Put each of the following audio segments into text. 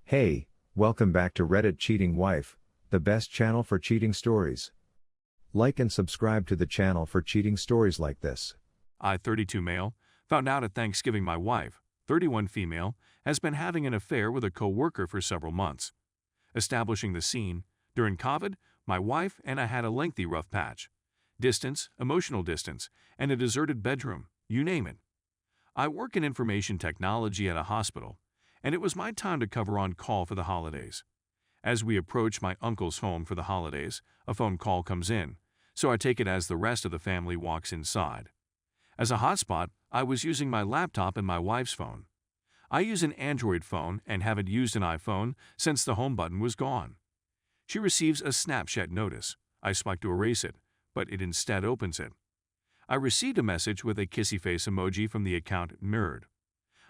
Hey, welcome back to Reddit Cheating Wife, the best channel for cheating stories. Like and subscribe to the channel for cheating stories like this. I, 32 male, found out at Thanksgiving my wife, 31 female, has been having an affair with a co-worker for several months. Establishing the scene, during COVID, my wife and I had a lengthy rough patch. Distance, emotional distance, and a deserted bedroom, you name it. I work in information technology at a hospital, and it was my time to cover on call for the holidays. As we approach my uncle's home for the holidays, a phone call comes in, so I take it as the rest of the family walks inside. As a hotspot, I was using my laptop and my wife's phone. I use an Android phone and haven't used an iPhone since the home button was gone. She receives a Snapchat notice. I swipe to erase it, but it instead opens it. I received a message with a kissy face emoji from the account mirrored.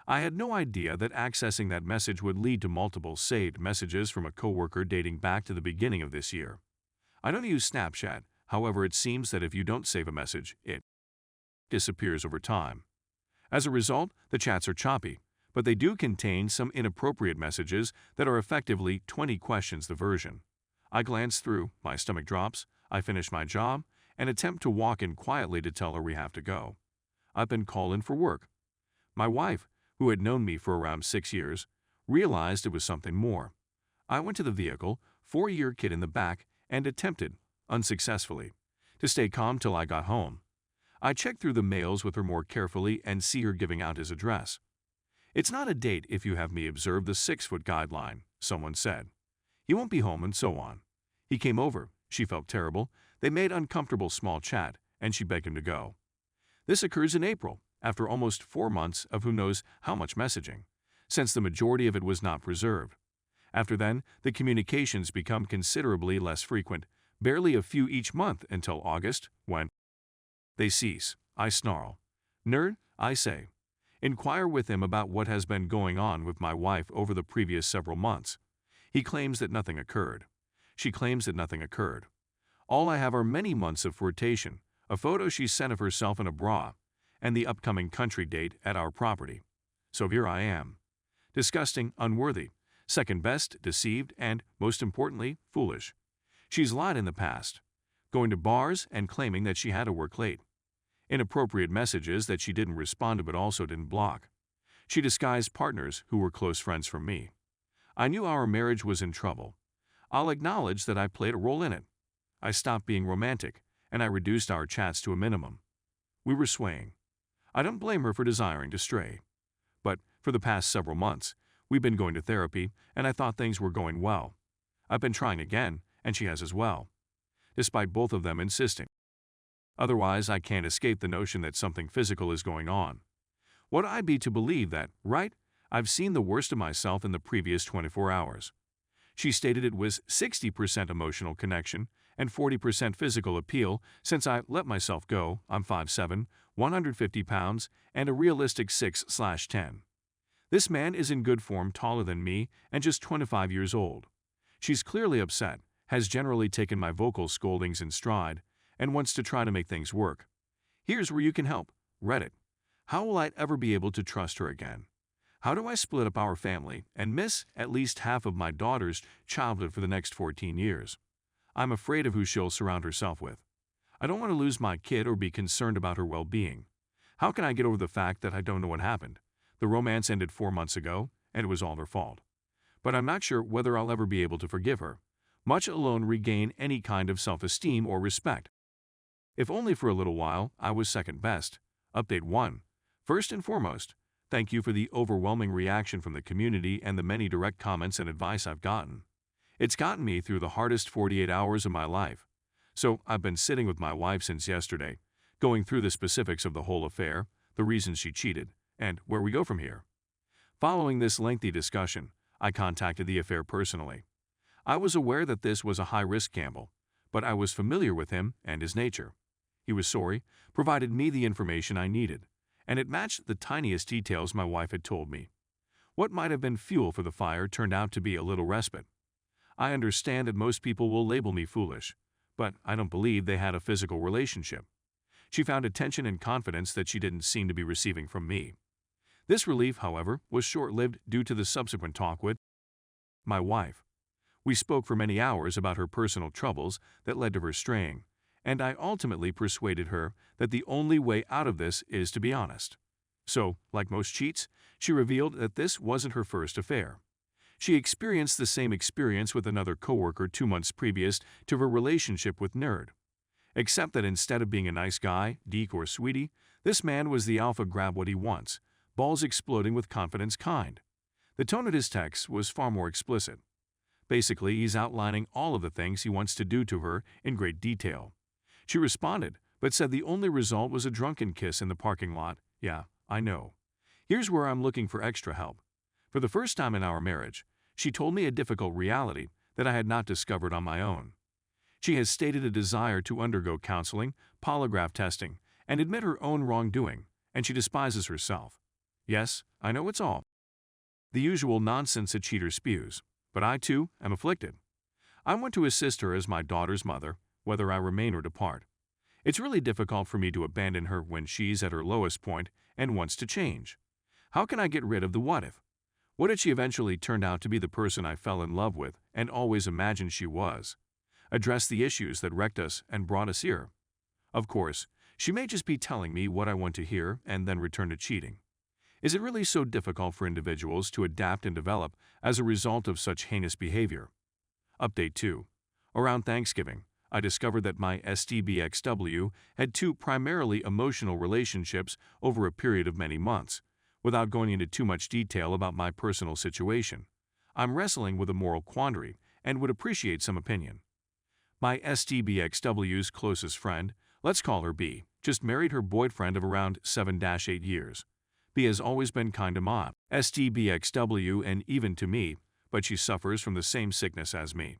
I had no idea that accessing that message would lead to multiple saved messages from a coworker dating back to the beginning of this year. I don't use Snapchat, however it seems that if you don't save a message, it disappears over time. As a result, the chats are choppy, but they do contain some inappropriate messages that are effectively 20 questions the version. I glance through, my stomach drops, I finish my job, and attempt to walk in quietly to tell her we have to go. I've been called in for work. My wife, who had known me for around 6 years, realized it was something more. I went to the vehicle, 4-year kid in the back, and attempted, unsuccessfully, to stay calm till I got home. I checked through the mails with her more carefully and see her giving out his address. "It's not a date if you have me observe the 6-foot guideline," someone said. "He won't be home," and so on. He came over. She felt terrible. They made uncomfortable small chat, and she begged him to go. This occurs in April, after almost 4 months of who knows how much messaging, since the majority of it was not preserved. After then, the communications become considerably less frequent, barely a few each month until August, when they cease. I snarl. "Nerd," I say. Inquire with him about what has been going on with my wife over the previous several months. He claims that nothing occurred. She claims that nothing occurred. All I have are many months of flirtation, a photo she sent of herself in a bra, and the upcoming country date at our property. So here I am. Disgusting, unworthy, second best, deceived, and, most importantly, foolish. She's lied in the past, going to bars and claiming that she had to work late. Inappropriate messages that she didn't respond to but also didn't block. She disguised partners who were close friends from me. I knew our marriage was in trouble. I'll acknowledge that I played a role in it. I stopped being romantic, and I reduced our chats to a minimum. We were swaying. I don't blame her for desiring to stray. But for the past several months, we've been going to therapy, and I thought things were going well. I've been trying again, and she has as well, despite both of them insisting. Otherwise, I can't escape the notion that something physical is going on. Would I be to believe that, right, I've seen the worst of myself in the previous 24 hours? She stated it was 60% emotional connection and 40% physical appeal since I let myself go. I'm 5'7", 150 pounds, and a realistic 6/10. This man is in good form, taller than me, and just 25 years old. She's clearly upset, has generally taken my vocal scoldings in stride, and wants to try to make things work. Here's where you can help. Reddit. How will I ever be able to trust her again? How do I split up our family and miss at least half of my daughter's childhood for the next 14 years? I'm afraid of who she'll surround herself with. I don't want to lose my kid or be concerned about her well-being. How can I get over the fact that I don't know what happened? The romance ended 4 months ago, and it was all her fault. But I'm not sure whether I'll ever be able to forgive her, much alone regain any kind of self-esteem or respect. If only for a little while, I was second best. Update 1. First and foremost, thank you for the overwhelming reaction from the community and the many direct comments and advice I've gotten. It's gotten me through the hardest 48 hours of my life. So I've been sitting with my wife since yesterday, going through the specifics of the whole affair, the reasons she cheated, and where we go from here. Following this lengthy discussion, I contacted the affair personally. I was aware that this was a high-risk gamble, but I was familiar with him and his nature. He was sorry, provided me the information I needed, and it matched the tiniest details my wife had told me. What might have been fuel for the fire turned out to be a little respite. I understand that most people will label me foolish, but I don't believe they had a physical relationship. She found attention and confidence that she didn't seem to be receiving from me. This relief, however, was short-lived due to the subsequent talk with my wife. We spoke for many hours about her personal troubles that led to her straying, and I ultimately persuaded her that the only way out of this is to be honest. So, like most cheats, she revealed that this wasn't her first affair. She experienced the same experience with another coworker 2 months previous to her relationship with Nerd. Except that instead of being a nice guy, geek, or sweetie, this man was the alpha grab what he wants, balls exploding with confidence kind. The tone of his text was far more explicit. Basically, he's outlining all of the things he wants to do to her in great detail. She responded, but said the only result was a drunken kiss in the parking lot. Yeah, I know. Here's where I'm looking for extra help. For the first time in our marriage, she told me a difficult reality that I had not discovered on my own. She has stated a desire to undergo counseling, polygraph testing, and admit her own wrongdoing, and she despises herself. Yes, I know it's all the usual nonsense a cheater spews, but I too am afflicted. I want to assist her as my daughter's mother, whether I remain or depart. It's really difficult for me to abandon her when she's at her lowest point and wants to change. How can I get rid of the what if? What if she eventually turned out to be the person I fell in love with and always imagined she was? Address the issues that wrecked us and brought us here. Of course, she may just be telling me what I want to hear and then return to cheating. Is it really so difficult for individuals to adapt and develop as a result of such heinous behavior? Update 2. Around Thanksgiving, I discovered that my STBXW had 2 primarily emotional relationships over a period of many months. Without going into too much detail about my personal situation, I'm wrestling with a moral quandary and would appreciate some opinion. My STBXW's closest friend, let's call her B, just married her boyfriend of around 7-8 years. B has always been kind to my STBXW and even to me, but she suffers from the same sickness as me.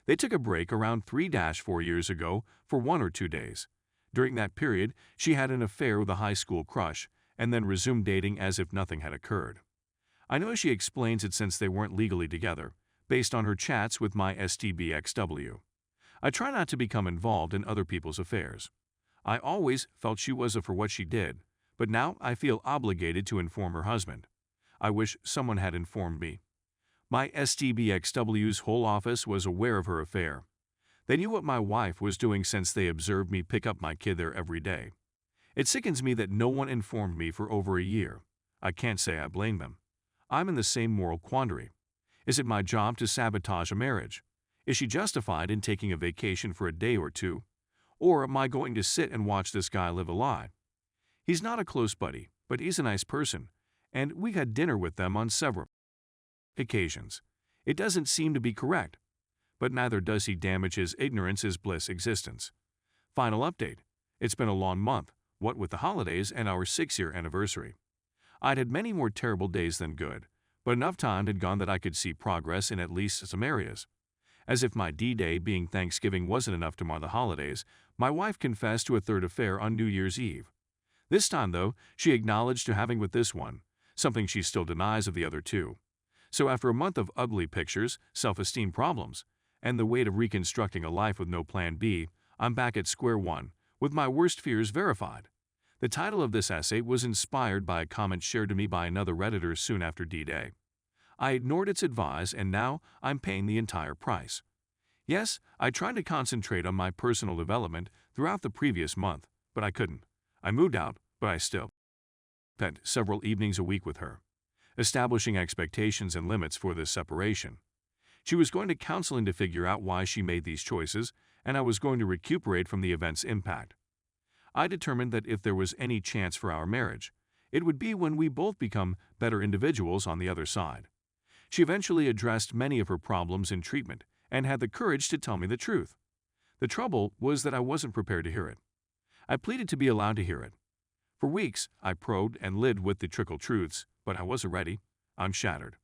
They took a break around 3-4 years ago for 1 or 2 days. During that period, she had an affair with a high school crush and then resumed dating as if nothing had occurred. I know she explains it since they weren't legally together, based on her chats with my STBXW. I try not to become involved in other people's affairs. I always felt she was for what she did, but now I feel obligated to inform her husband. I wish someone had informed me. My STBXW's whole office was aware of her affair. They knew what my wife was doing since they observed me pick up my kid there every day. It sickens me that no one informed me for over a year. I can't say I blame them. I'm in the same moral quandary. Is it my job to sabotage a marriage? Is she justified in taking a vacation for a day or two? Or am I going to sit and watch this guy live a lie? He's not a close buddy, but he's a nice person, and we had dinner with them on several occasions. It doesn't seem to be correct, but neither does he damage his ignorance is bliss existence. Final update. It's been a long month, what with the holidays and our 6-year anniversary. I'd had many more terrible days than good, but enough time had gone that I could see progress in at least some areas. As if my D-Day being Thanksgiving wasn't enough to mar the holidays, my wife confessed to a third affair on New Year's Eve. This time, though, she acknowledged to having with this one, something she still denies of the other 2. So after a month of ugly pictures, self-esteem problems, and the weight of reconstructing a life with no plan B, I'm back at square one, with my worst fears verified. The title of this essay was inspired by a comment shared to me by another Redditor soon after D-Day. I ignored its advice and now I'm paying the entire price. Yes, I tried to concentrate on my personal development throughout the previous month, but I couldn't. I moved out, but I still spent several evenings a week with her, establishing expectations and limits for this separation. She was going to counseling to figure out why she made these choices, and I was going to recuperate from the event's impact. I determined that if there was any chance for our marriage, it would be when we both become better individuals on the other side. She eventually addressed many of her problems in treatment and had the courage to tell me the truth. The trouble was that I wasn't prepared to hear it. I pleaded to be allowed to hear it. For weeks, I probed and lived with the trickle truths, but I wasn't ready. I'm shattered.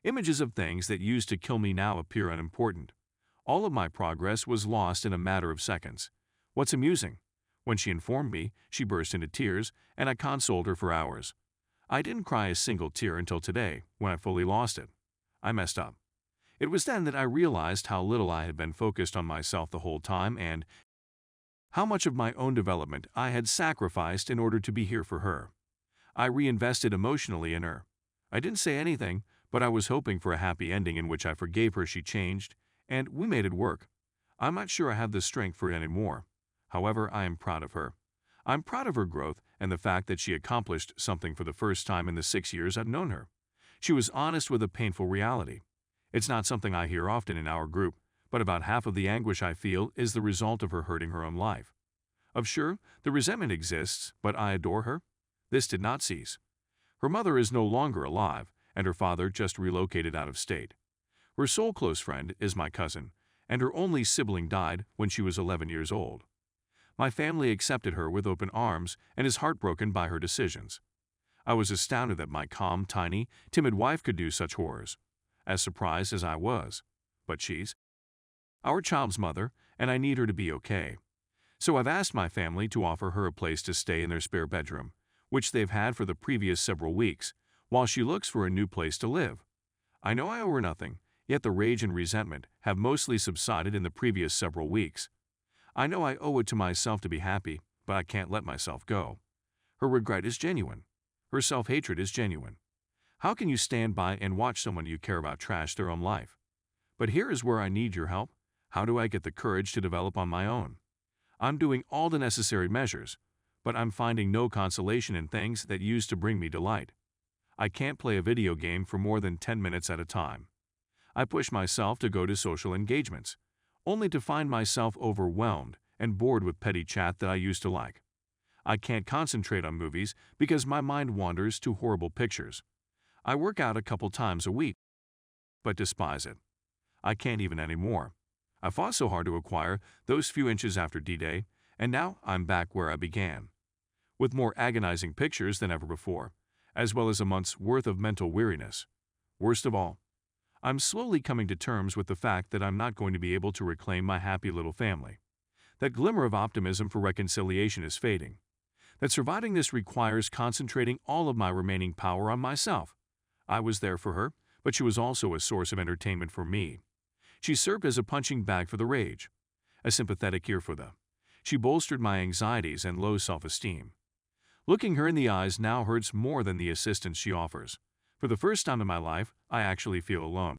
Images of things that used to kill me now appear unimportant. All of my progress was lost in a matter of seconds. What's amusing? When she informed me, she burst into tears, and I consoled her for hours. I didn't cry a single tear until today, when I fully lost it. I messed up. It was then that I realized how little I had been focused on myself the whole time and how much of my own development I had sacrificed in order to be here for her. I reinvested emotionally in her. I didn't say anything, but I was hoping for a happy ending in which I forgave her. She changed, and we made it work. I'm not sure I have the strength for it anymore. However, I am proud of her. I'm proud of her growth and the fact that she accomplished something for the first time in the 6 years I've known her. She was honest with a painful reality. It's not something I hear often in our group, but about half of the anguish I feel is the result of her hurting her own life. Sure, the resentment exists, but I adore her. This did not cease. Her mother is no longer alive, and her father just relocated out of state. Her sole close friend is my cousin, and her only sibling died when she was 11 years old. My family accepted her with open arms and is heartbroken by her decisions. I was astounded that my calm, tiny, timid wife could do such horrors. As surprised as I was. But she's our child's mother, and I need her to be okay. So I've asked my family to offer her a place to stay in their spare bedroom, which they've had for the previous several weeks, while she looks for a new place to live. I know I owe her nothing, yet the rage and resentment have mostly subsided in the previous several weeks. I know I owe it to myself to be happy, but I can't let myself go. Her regret is genuine. Her self-hatred is genuine. How can you stand by and watch someone you care about trash their own life? But here is where I need your help. How do I get the courage to develop on my own? I'm doing all the necessary measures, but I'm finding no consolation in things that used to bring me delight. I can't play a video game for more than 10 minutes at a time. I push myself to go to social engagements, only to find myself overwhelmed and bored with petty chat that I used to like. I can't concentrate on movies because my mind wanders to horrible pictures. I work out a couple times a week, but despise it. I can't even anymore. I fought so hard to acquire those few inches after D-Day, and now I'm back where I began, with more agonizing pictures than ever before, as well as a month's worth of mental weariness. Worst of all, I'm slowly coming to terms with the fact that I'm not going to be able to reclaim my happy little family. That glimmer of optimism for reconciliation is fading. That surviving this requires concentrating all of my remaining power on myself. I was there for her, but she was also a source of entertainment for me. She served as a punching bag for the rage, a sympathetic ear for the. She bolstered my anxieties and low self-esteem. Looking her in the eyes now hurts more than the assistance she offers. For the first time in my life, I actually feel alone.